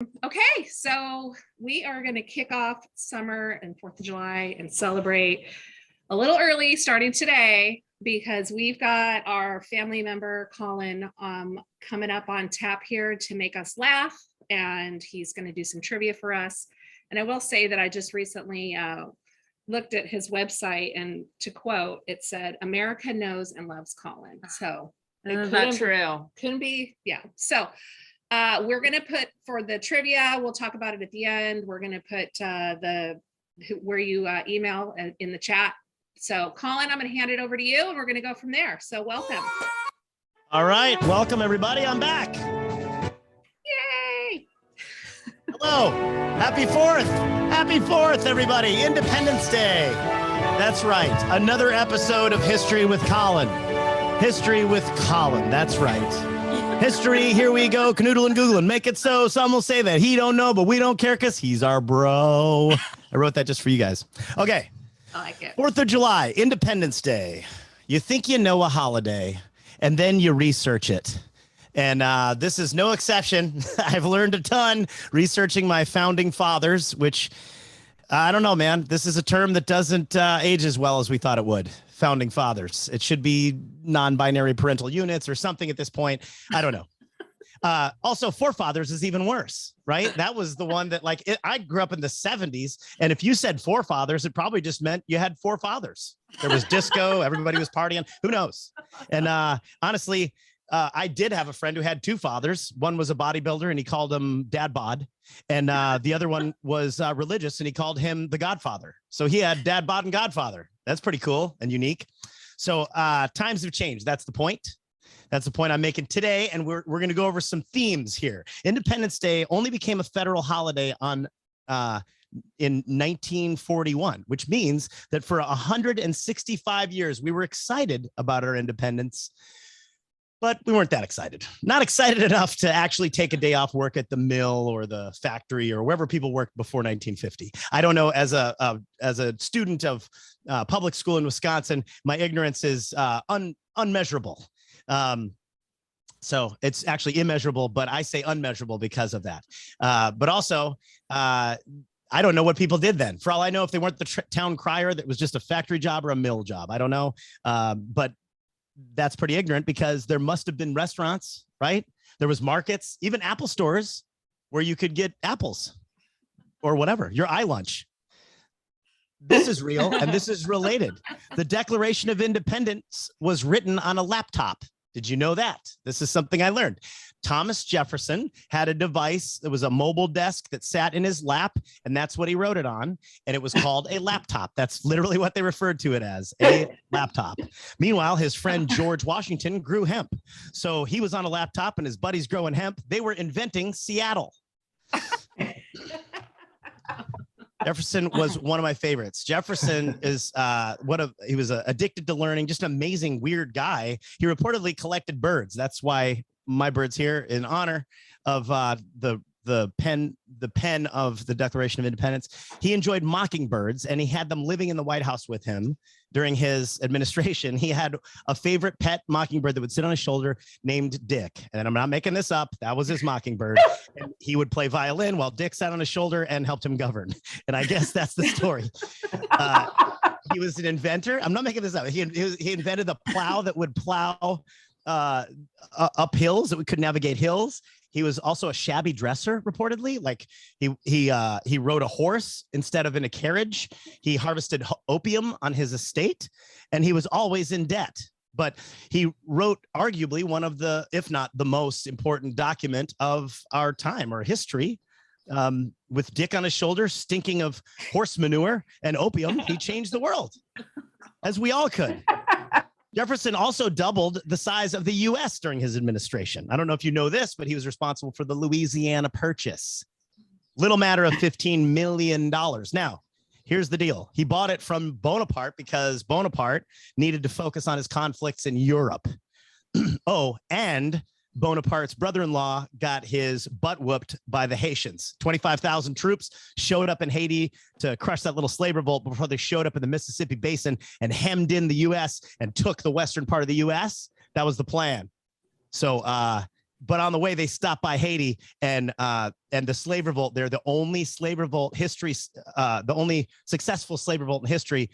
Okay, so we are going to kick off summer and 4th of July and celebrate a little early starting today because we've got our family member Collin coming up on tap here to make us laugh, and he's going to do some trivia for us. And I will say that I just recently looked at his website, and to quote, it said, "America knows and loves Collin." So isn't that true? Couldn't be, yeah. So we're going to put for the trivia, we'll talk about it at the end. We're going to put where you email in the chat. So Collin, I'm going to hand it over to you and we're going to go from there. So welcome. All right. Welcome, everybody. I'm back. Yay. Hello. Happy 4th. Happy 4th, everybody. Independence Day. That's right. Another episode of History with Collin. History with Collin. That's right. History, here we go, canoodle and googling. Make it so. Some will say that he don't know, but we don't care because he's our bro. I wrote that just for you guys. Okay. I like it. 4th of July, Independence Day. You think you know a holiday, and then you research it. And this is no exception. I've learned a ton researching my founding fathers, which I don't know, man. This is a term that doesn't age as well as we thought it would. Founding fathers. It should be non-binary parental units or something at this point. I don't know. Also, forefathers is even worse, right? That was the one that I grew up in the 70s. And if you said forefathers, it probably just meant you had four fathers. There was disco. Everybody was partying. Who knows? And honestly, I did have a friend who had two fathers. One was a bodybuilder and he called him Dad Bod. And the other one was religious and he called him the Godfather. So he had Dad Bod and Godfather. That's pretty cool and unique. So times have changed. That's the point. That's the point I'm making today. And we're going to go over some themes here. Independence Day only became a federal holiday in 1941, which means that for 165 years, we were excited about our independence. But we weren't that excited. Not excited enough to actually take a day off work at the mill or the factory or wherever people worked before 1950. I don't know. As a student of public school in Wisconsin, my ignorance is unmeasurable. So it's actually immeasurable, but I say unmeasurable because of that. But also, I don't know what people did then. For all I know, if they weren't the town crier, that was just a factory job or a mill job. I don't know. But that's pretty ignorant because there must have been restaurants, right? There was markets, even Apple stores where you could get apples or whatever, your iLunch. This is real and this is related. The Declaration of Independence was written on a laptop. Did you know that? This is something I learned. Thomas Jefferson had a device that was a mobile desk that sat in his lap, and that's what he wrote it on. And it was called a laptop. That's literally what they referred to it as, a laptop. Meanwhile, his friend George Washington grew hemp. So he was on a laptop and his buddies growing hemp. They were inventing Seattle. Jefferson was one of my favorites. Jefferson is he was addicted to learning, just an amazing, weird guy. He reportedly collected birds. That's why my bird's here in honor of the pen of the Declaration of Independence. He enjoyed mockingbirds and he had them living in the White House with him during his administration. He had a favorite pet mockingbird that would sit on his shoulder named Dick. And I'm not making this up. That was his mockingbird. And he would play violin while Dick sat on his shoulder and helped him govern. And I guess that's the story. He was an inventor. I'm not making this up. He invented the plow that would plow up hills, that we could navigate hills. He was also a shabby dresser, reportedly. Like he rode a horse instead of in a carriage. He harvested opium on his estate, and he was always in debt. But he wrote arguably one of the, if not the most important document of our time or history. With Dick on his shoulder, stinking of horse manure and opium, he changed the world, as we all could. Jefferson also doubled the size of the U.S. during his administration. I don't know if you know this, but he was responsible for the Louisiana Purchase. Little matter of $15 million. Now, here's the deal. He bought it from Bonaparte because Bonaparte needed to focus on his conflicts in Europe. Oh, and Bonaparte's brother-in-law got his butt whooped by the Haitians. 25,000 troops showed up in Haiti to crush that little slave revolt before they showed up in the Mississippi Basin and hemmed in the U.S. and took the western part of the U.S. That was the plan. So but on the way they stopped by Haiti, and the slave revolt. They're the only slave revolt history, the only successful slave revolt in history.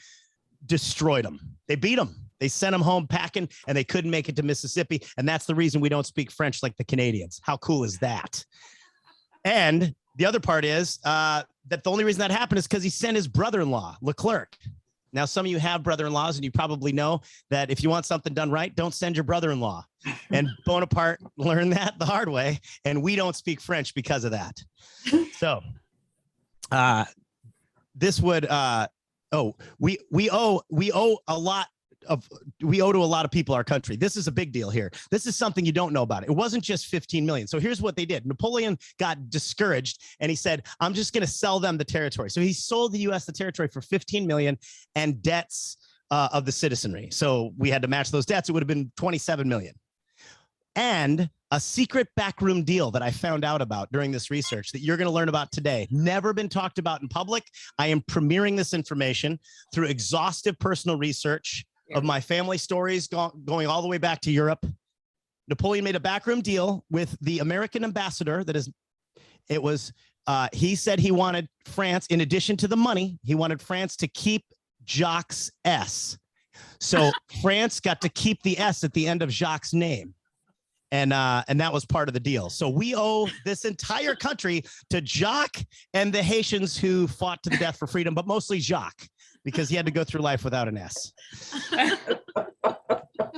Destroyed them. They beat them. They sent them home packing, and they couldn't make it to Mississippi. And that's the reason we don't speak French like the Canadians. How cool is that? And the other part is that the only reason that happened is because he sent his brother-in-law, Leclerc. Now, some of you have brother-in-laws, and you probably know that if you want something done right, don't send your brother-in-law. And Bonaparte learned that the hard way, and we don't speak French because of that. So this would we owe to a lot of people our country. This is a big deal here. This is something you don't know about. It wasn't just 15 million. So here's what they did. Napoleon got discouraged, and he said, I'm just going to sell them the territory. So he sold the US the territory for 15 million and debts of the citizenry. So we had to match those debts. It would have been 27 million. And a secret backroom deal that I found out about during this research that you're going to learn about today. Never been talked about in public. I am premiering this information through exhaustive personal research of my family stories going all the way back to Europe. Napoleon made a backroom deal with the American ambassador. He said he wanted France, in addition to the money, he wanted France to keep Jacques' S. So France got to keep the S at the end of Jacques' name. And that was part of the deal. So we owe this entire country to Jacques and the Haitians who fought to the death for freedom, but mostly Jacques, because he had to go through life without an S.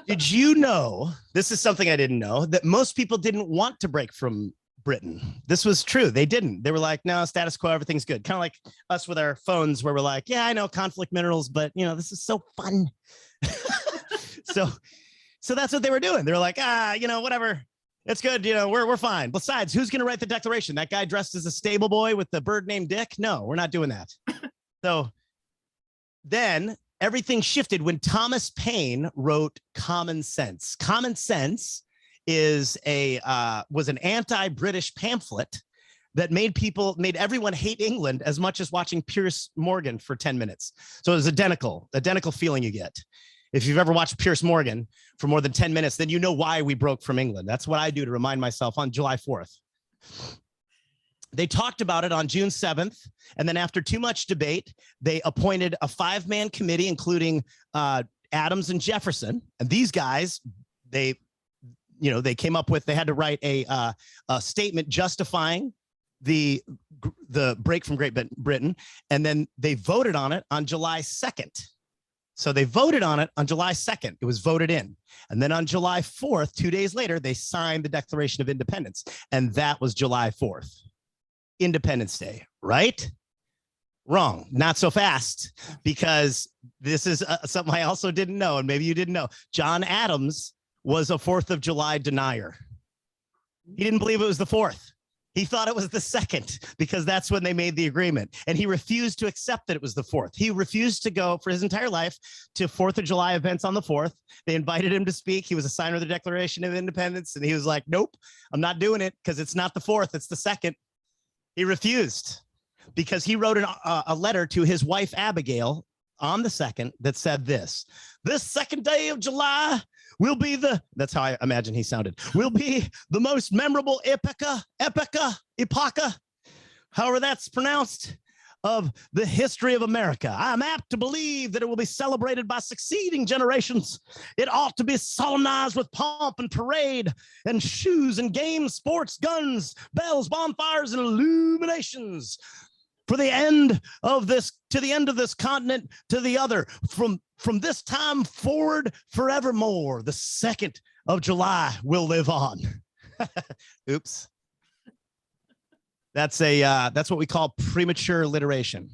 Did you know, this is something I didn't know, that most people didn't want to break from Britain? This was true. They didn't. They were like, no, status quo, everything's good. Kind of like us with our phones where we're like, yeah, I know conflict minerals, but this is so fun. So that's what they were doing. They're like, whatever. It's good. We're fine. Besides, who's going to write the declaration? That guy dressed as a stable boy with the bird named Dick? No, we're not doing that. So then everything shifted when Thomas Paine wrote Common Sense. Common Sense was an anti-British pamphlet that made everyone hate England as much as watching Piers Morgan for 10 minutes. So it was identical feeling you get. If you've ever watched Piers Morgan for more than 10 minutes, then you know why we broke from England. That's what I do to remind myself on July 4th. They talked about it on June 7th. And then after too much debate, they appointed a 5-man committee, including Adams and Jefferson. And these guys, they came up with, they had to write a statement justifying the break from Great Britain. And then they voted on it on July 2nd. So they voted on it on July 2nd. It was voted in. And then on July 4th, 2 days later, they signed the Declaration of Independence. And that was July 4th. Independence Day, right? Wrong. Not so fast, because this is something I also didn't know, and maybe you didn't know. John Adams was a 4th of July denier. He didn't believe it was the 4th. He thought it was the 2nd, because that's when they made the agreement. And he refused to accept that it was the 4th. He refused to go for his entire life to 4th of July events on the 4th. They invited him to speak. He was a signer of the Declaration of Independence. And he was like, nope, I'm not doing it, because it's not the 4th, it's the 2nd. He refused, because he wrote a letter to his wife, Abigail, on the 2nd that said this 2nd day of July will be that's how I imagine he sounded, will be the most memorable epocha, however that's pronounced, of the history of America. I'm apt to believe that it will be celebrated by succeeding generations. It ought to be solemnized with pomp and parade and shoes and games, sports, guns, bells, bonfires, and illuminations. For the end of this, to the end of this continent, to the other, from this time forward, forevermore, the 2nd of July will live on. Oops. That's what we call premature alliteration.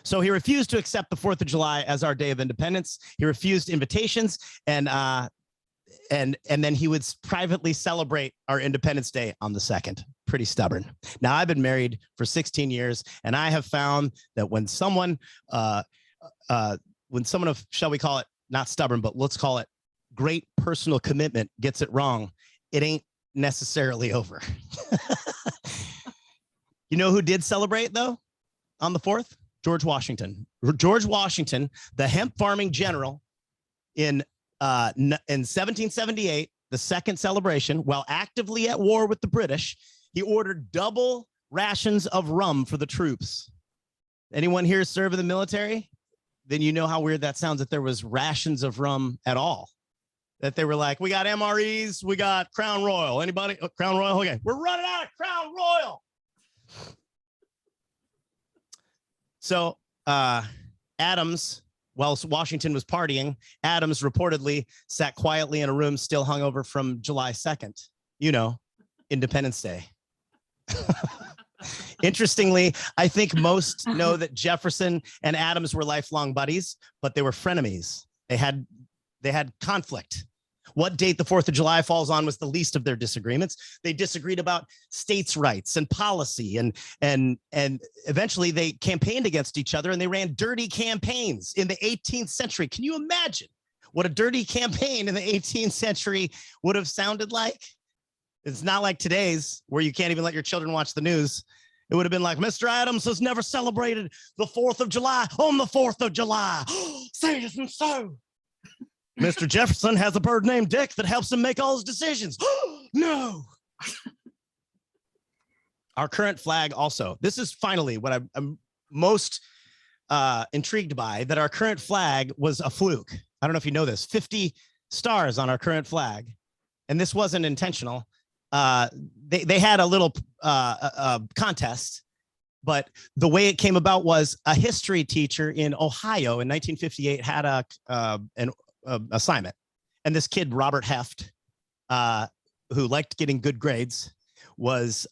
So he refused to accept the 4th of July as our day of independence. He refused invitations, and then he would privately celebrate our Independence Day on the 2nd. Pretty stubborn. Now, I've been married for 16 years, and I have found that when someone of, shall we call it, not stubborn, but let's call it great personal commitment, gets it wrong, it ain't necessarily over. You know who did celebrate, though, on the 4th? George Washington. George Washington, the hemp farming general in 1778, the second celebration, while actively at war with the British, he ordered double rations of rum for the troops. Anyone here serve in the military? Then you know how weird that sounds that there was rations of rum at all. That they were like, we got MREs, we got Crown Royal. Anybody? Oh, Crown Royal? Okay, we're running out of Crown Royal. So Adams, while Washington was partying, Adams reportedly sat quietly in a room still hungover from July 2nd. You know, Independence Day. Interestingly, I think most know that Jefferson and Adams were lifelong buddies, but they were frenemies. They had conflict. What date the 4th of July falls on was the least of their disagreements. They disagreed about states' rights and policy, and eventually they campaigned against each other, and they ran dirty campaigns in the 18th century. Can you imagine what a dirty campaign in the 18th century would have sounded like? It's not like today's, where you can't even let your children watch the news. It would have been like, Mr. Adams has never celebrated the 4th of July on the 4th of July. Say it isn't so. Mr. Jefferson has a bird named Dick that helps him make all his decisions. No. Our current flag also. This is finally what I'm most intrigued by, that our current flag was a fluke. I don't know if you know this. 50 stars on our current flag. And this wasn't intentional. They had a little contest, but the way it came about was a history teacher in Ohio in 1958 had an assignment, and this kid Robert Heft, who liked getting good grades, was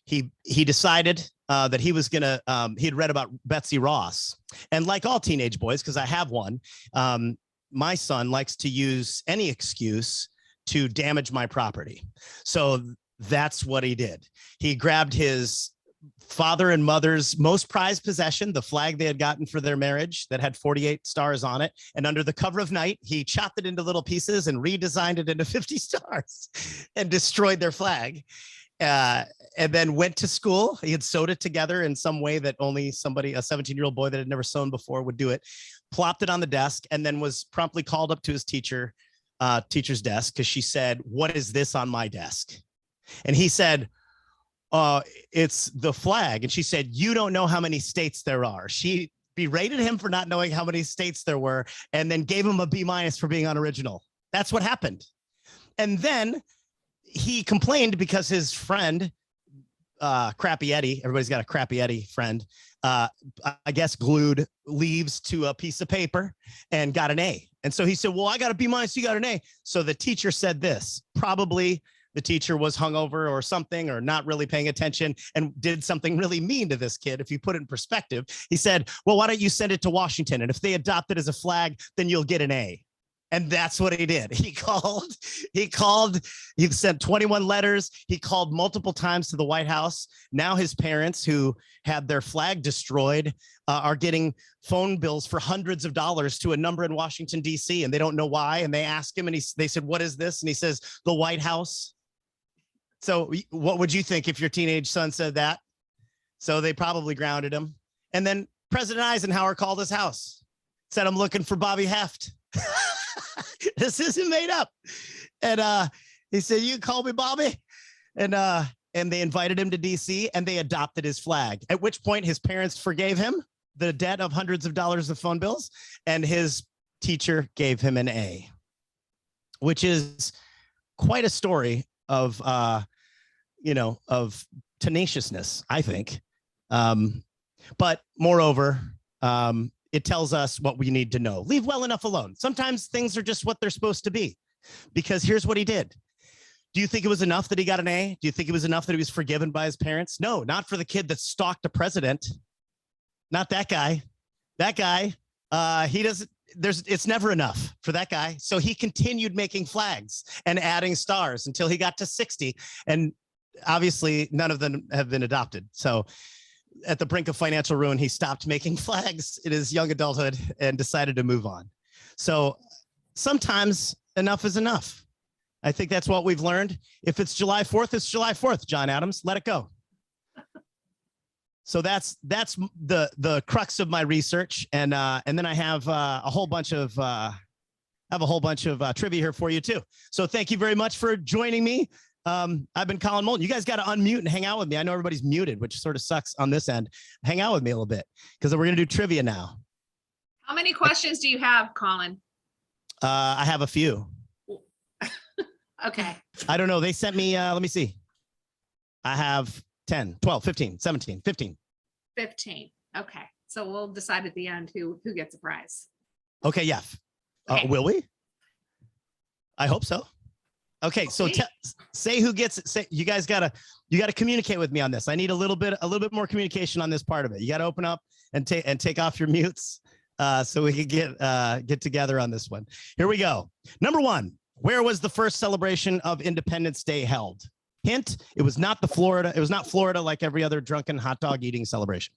he decided that he was gonna he had read about Betsy Ross, and like all teenage boys, because I have one, my son likes to use any excuse to damage my property. So that's what he did. He grabbed his father and mother's most prized possession, the flag they had gotten for their marriage that had 48 stars on it. And under the cover of night, he chopped it into little pieces and redesigned it into 50 stars and destroyed their flag. And then went to school. He had sewed it together in some way that only somebody, a 17-year-old boy that had never sewn before, would do it, plopped it on the desk, and then was promptly called up to his teacher's desk, because she said, "What is this on my desk?" And he said, "It's the flag." And she said, "You don't know how many states there are." She berated him for not knowing how many states there were, and then gave him a B- for being unoriginal. That's what happened. And then he complained because his friend, Crappy Eddie, everybody's got a Crappy Eddie friend, I guess glued leaves to a piece of paper and got an A. And so he said, "Well, I got a B-, you got an A." So the teacher said this, probably the teacher was hungover or something, or not really paying attention, and did something really mean to this kid. If you put it in perspective, he said, "Well, why don't you send it to Washington? And if they adopt it as a flag, then you'll get an A." And that's what he did. He sent 21 letters. He called multiple times to the White House. Now his parents, who had their flag destroyed, are getting phone bills for hundreds of dollars to a number in Washington, D.C., and they don't know why. And they asked him, and they said, "What is this?" And he says, "The White House." So what would you think if your teenage son said that? So they probably grounded him. And then President Eisenhower called his house, said, "I'm looking for Bobby Heft." This isn't made up. And he said, "You call me Bobby?" And they invited him to DC, and they adopted his flag, at which point his parents forgave him the debt of hundreds of dollars of phone bills, and his teacher gave him an A, which is quite a story of of tenaciousness, I think. But moreover, it tells us what we need to know. Leave well enough alone. Sometimes things are just what they're supposed to be, because here's what he did. Do you think it was enough that he got an A? Do you think it was enough that he was forgiven by his parents? No, not for the kid that stalked a president. Not that guy. That guy, it's never enough for that guy. So he continued making flags and adding stars until he got to 60. And obviously none of them have been adopted. So at the brink of financial ruin, he stopped making flags in his young adulthood and decided to move on. So sometimes enough is enough. I think that's what we've learned. If it's July 4th, it's July 4th, John Adams, let it go. So that's the crux of my research. And then I have a whole bunch of, I have a whole bunch of trivia here for you too. So thank you very much for joining me. I've been Collin Moulton. You guys got to unmute and hang out with me. I know everybody's muted, which sort of sucks on this end. Hang out with me a little bit because we're going to do trivia now. How many questions do you have, Collin? I have a few. Okay. I don't know. They sent me, let me see. I have 10, 12, 15, 17, 15. 15. Okay. So we'll decide at the end who gets a prize. Okay, yeah. Okay. Will we? I hope so. Okay, so say who gets it. Say you guys gotta communicate with me on this. I need a little bit more communication on this part of it. You gotta open up and take off your mutes so we can get together on this one. Here we go. Number 1. Where was the first celebration of Independence Day held? Hint: it was not Florida. It was not Florida like every other drunken hot dog eating celebration.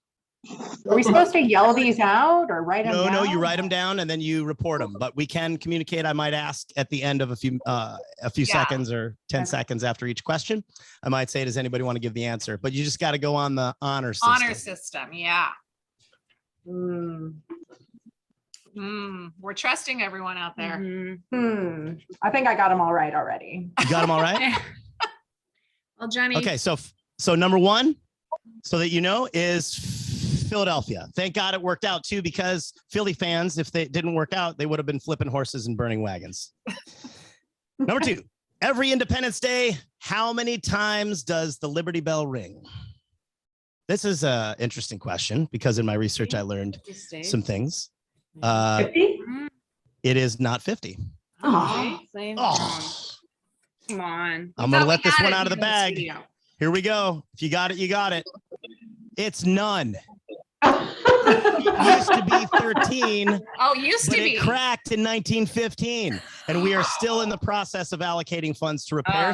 Are we supposed to yell these out or write them down? No, you write them down and then you report them. But we can communicate. I might ask at the end of a few seconds or 10 seconds after each question. I might say, does anybody want to give the answer? But you just got to go on the honor system. Honor system, yeah. We're trusting everyone out there. I think I got them all right already. You got them all right? Well, Jenny. Okay, so number 1, so that you know, is Philadelphia. Thank God it worked out too, because Philly fans, if they didn't work out, they would have been flipping horses and burning wagons. Number 2, every Independence Day, how many times does the Liberty Bell ring? This is an interesting question because in my research, I learned some things. 50? It is not 50. Oh. Come on. I'm going to let this one out of the bag. Here we go. If you got it, you got it. It's none. It used to be 13. Oh, used to be. It cracked in 1915, and we are still in the process of allocating funds to repair.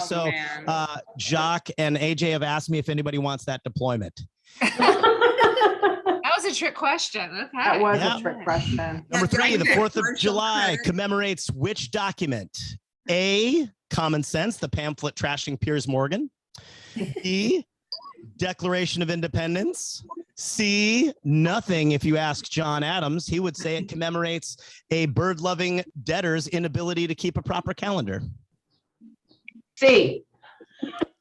Jock and AJ have asked me if anybody wants that deployment. That was a trick question. Okay. That was a trick question. Number 3, the 4th of July commemorates which document? A, Common Sense, the pamphlet trashing Piers Morgan. B, Declaration of Independence. C, nothing. If you ask John Adams, he would say it commemorates a bird-loving debtor's inability to keep a proper calendar. C.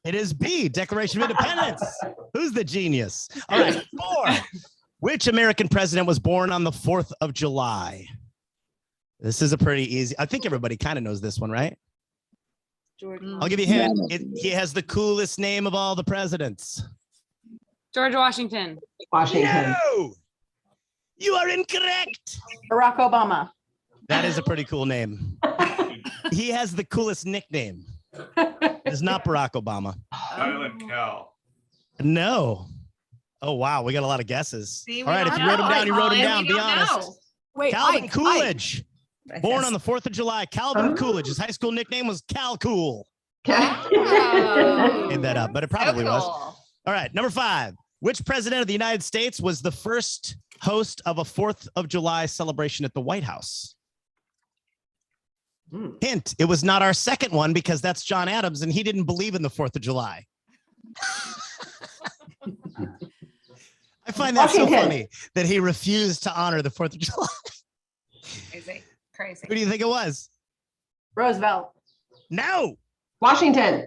It is B, Declaration of Independence. Who's the genius? All right, 4. Which American president was born on the 4th of July? This is a pretty easy. I think everybody kind of knows this one, right? I'll give you a hint. He has the coolest name of all the presidents. George Washington. No! You are incorrect. Barack Obama. That is a pretty cool name. He has the coolest nickname. It's not Barack Obama. Silent Cal. No. Oh, wow. We got a lot of guesses. See, all right. If you wrote them down, you wrote them down. Be honest. Wait, Calvin Coolidge. Born on the 4th of July. Calvin Coolidge. His high school nickname was Cal Cool. Oh. Made that up, but it probably was. Cool. All right. Number 5. Which president of the United States was the first host of a 4th of July celebration at the White House? Hint: it was not our second one because that's John Adams, and he didn't believe in the 4th of July. I find that so funny that he refused to honor the 4th of July. Crazy. Who do you think it was? Roosevelt. No. Washington.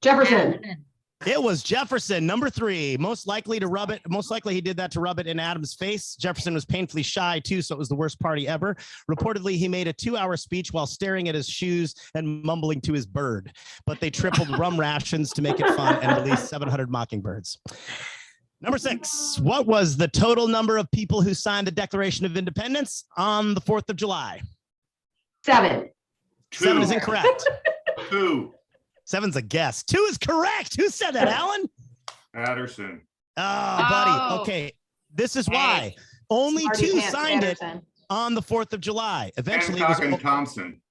Jefferson. It was Jefferson. Number 3, most likely to rub it. Most likely he did that to rub it in Adams' face. Jefferson was painfully shy too, so it was the worst party ever. Reportedly, he made a 2-hour speech while staring at his shoes and mumbling to his bird. But they tripled rum rations to make it fun and released 700 mockingbirds. Number 6, what was the total number of people who signed the Declaration of Independence on the 4th of July? 7. 7 is incorrect. 2. 7's a guess. 2 is correct. Who said that, Alan? Patterson. Oh, buddy. Okay. This is why. Only 2 signed it on the 4th of July. Eventually, Thompson.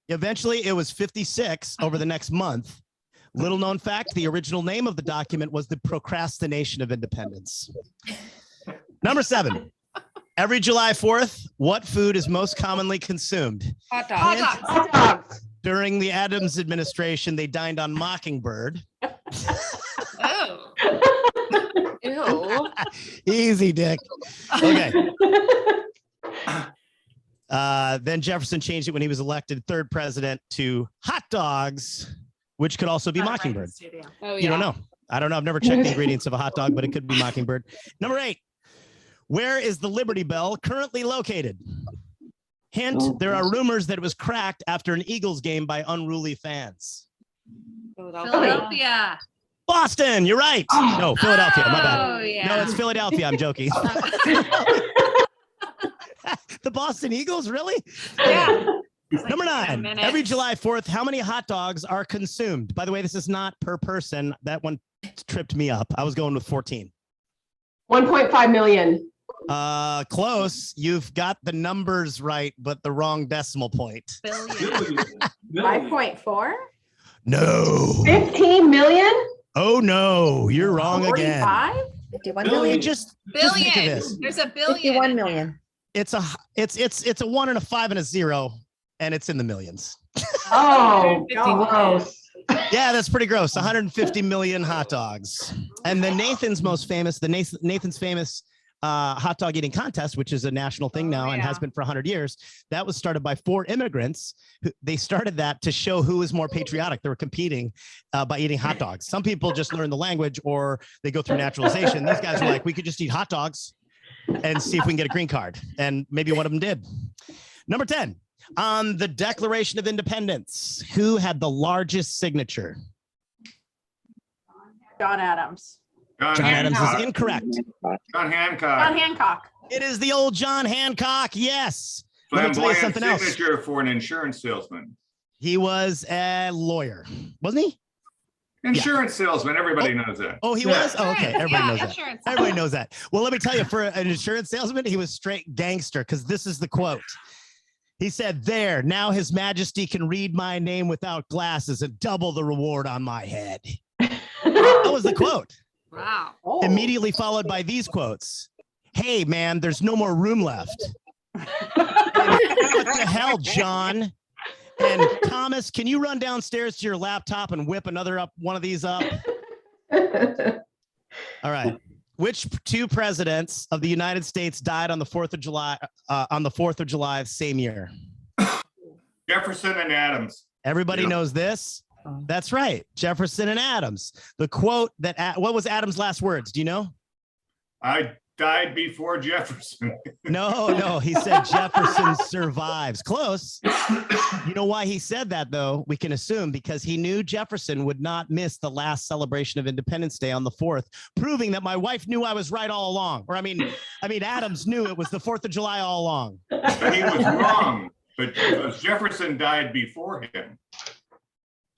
Eventually, it was 56 over the next month. Little known fact, the original name of the document was the Procrastination of Independence. Number 7. Every July 4th, what food is most commonly consumed? Hot dogs. Hot dogs. During the Adams administration, they dined on mockingbird. Oh. Ew. Easy, Dick. Okay. Then Jefferson changed it when he was elected third president to hot dogs, which could also be mockingbird. Oh, You don't know. I don't know. I've never checked the ingredients of a hot dog, but it could be mockingbird. Number 8. Where is the Liberty Bell currently located? Hint, there are rumors that it was cracked after an Eagles game by unruly fans. Philadelphia. Boston, you're right. Oh. No, Philadelphia, my bad. Oh, yeah. No, it's Philadelphia. I'm joking. The Boston Eagles, really? Yeah. Number 9. minutes. Every July 4th, how many hot dogs are consumed? By the way, this is not per person. That one tripped me up. I was going with 14. 1.5 million. Close. You've got the numbers right, but the wrong decimal point. Billion. 5.4? No. 15 million? Oh no, you're wrong again. 45? 51 Billion, million. just think of Billion. this. There's a billion. 51 million. It's a 1 and a 5 and a 0, and it's in the millions. Oh, 150 gross. Yeah, that's pretty gross. 150 million hot dogs. And the Nathan's famous hot dog eating contest, which is a national thing now and has been for 100 years. That was started by 4 immigrants. They started that to show who was more patriotic. They were competing by eating hot dogs. Some people just learn the language or they go through naturalization. These guys were like, we could just eat hot dogs and see if we can get a green card. And maybe one of them did. Number 10, on the Declaration of Independence, who had the largest signature? John Adams. John Adams is incorrect. John Hancock. John Hancock. It is the old John Hancock. Yes. Let me tell you Flamboyant something else. signature for an insurance salesman. He was a lawyer, wasn't he? Insurance salesman, everybody knows that. Oh, he Yeah. was? Oh, okay. Everybody knows that. Insurance. Everybody knows that. Well, let me tell you, for an insurance salesman, he was straight gangster because this is the quote. He said, there, now His Majesty can read my name without glasses and double the reward on my head. That was the quote. Wow. Oh. Immediately followed by these quotes. Hey, man, there's no more room left. And, what the hell, John? And Thomas, can you run downstairs to your laptop and whip one of these up? All right. Which 2 presidents of the United States died on the 4th of July, same year? Jefferson and Adams. Everybody Yeah. knows this. That's right. Jefferson and Adams. The quote what was Adams' last words? Do you know? I died before Jefferson. No. He said Jefferson survives. Close. You know why he said that, though? We can assume because he knew Jefferson would not miss the last celebration of Independence Day on the 4th, proving that my wife knew I was right all along. Or I mean, Adams knew it was the 4th of July all along. But he was wrong. But Jefferson died before him.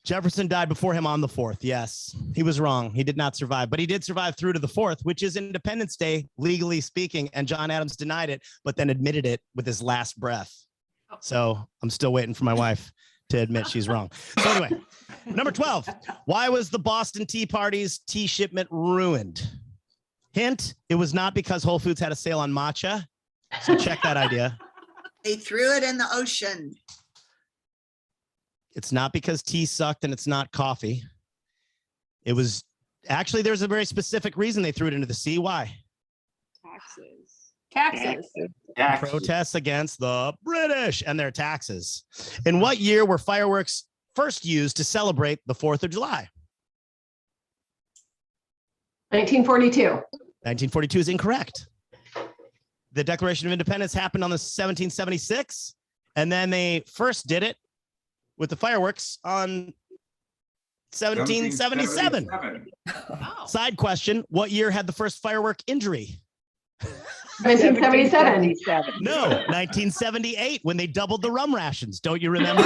Jefferson died before him on the 4th. Yes, he was wrong. He did not survive, but he did survive through to the 4th, which is Independence Day, legally speaking. And John Adams denied it, but then admitted it with his last breath. So I'm still waiting for my wife to admit she's wrong. So anyway, number 12, why was the Boston Tea Party's tea shipment ruined? Hint, it was not because Whole Foods had a sale on matcha. So check that idea. They threw it in the ocean. It's not because tea sucked and it's not coffee. It was actually, there's a very specific reason they threw it into the sea. Why? Taxes. Protests against the British and their taxes. In what year were fireworks first used to celebrate the 4th of July? 1942. 1942 is incorrect. The Declaration of Independence happened on the 1776, and then they first did it with the fireworks on 1777. Side question, what year had the first firework injury? 1977. No, 1978, when they doubled the rum rations. Don't you remember?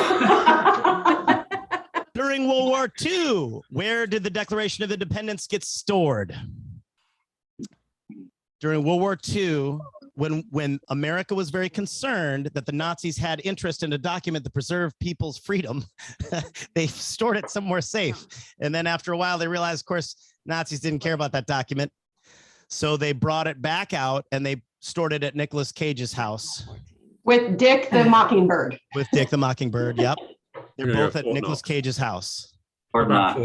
During World War II, where did the Declaration of Independence get stored? During World War II, when America was very concerned that the Nazis had interest in a document that preserved people's freedom, they stored it somewhere safe. And then after a while, they realized, of course, Nazis didn't care about that document. So they brought it back out and they stored it at Nicolas Cage's house. With Dick the Mockingbird. With Dick the Mockingbird, yep. They're Yeah, both at Fort Nicolas Knox. Cage's house. Fort Knox.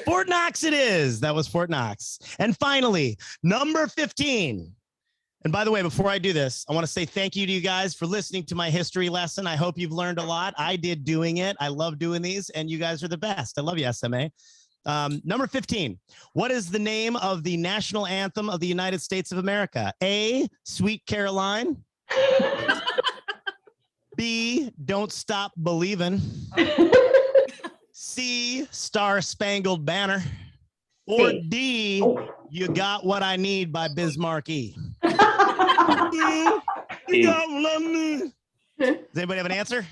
Fort Knox it is. That was Fort Knox. And finally, number 15. And by the way, before I do this, I want to say thank you to you guys for listening to my history lesson. I hope you've learned a lot. I did doing it. I love doing these, and you guys are the best. I love you, SMA. Number 15. What is the name of the national anthem of the United States of America? A, Sweet Caroline. B, Don't Stop Believin'. C, Star Spangled Banner. Or C. D, You Got What I Need by Biz Markie. You got what I need. Does anybody have an answer?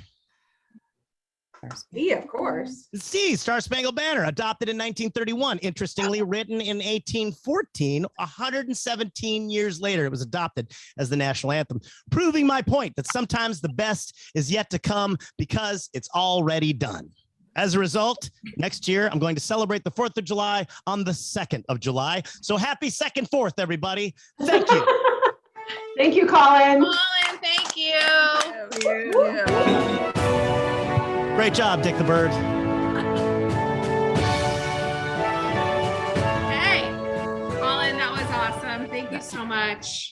B, of course. C, Star Spangled Banner, adopted in 1931. Interestingly, written in 1814, 117 years later, it was adopted as the national anthem, proving my point that sometimes the best is yet to come because it's already done. As a result, next year, I'm going to celebrate the 4th of July on the 2nd of July. So happy 2nd, 4th, everybody. Thank you. Thank you, Colin. Colin, thank you. Great job, Dick the Bird. Hey, Colin, that was awesome. Thank you so much.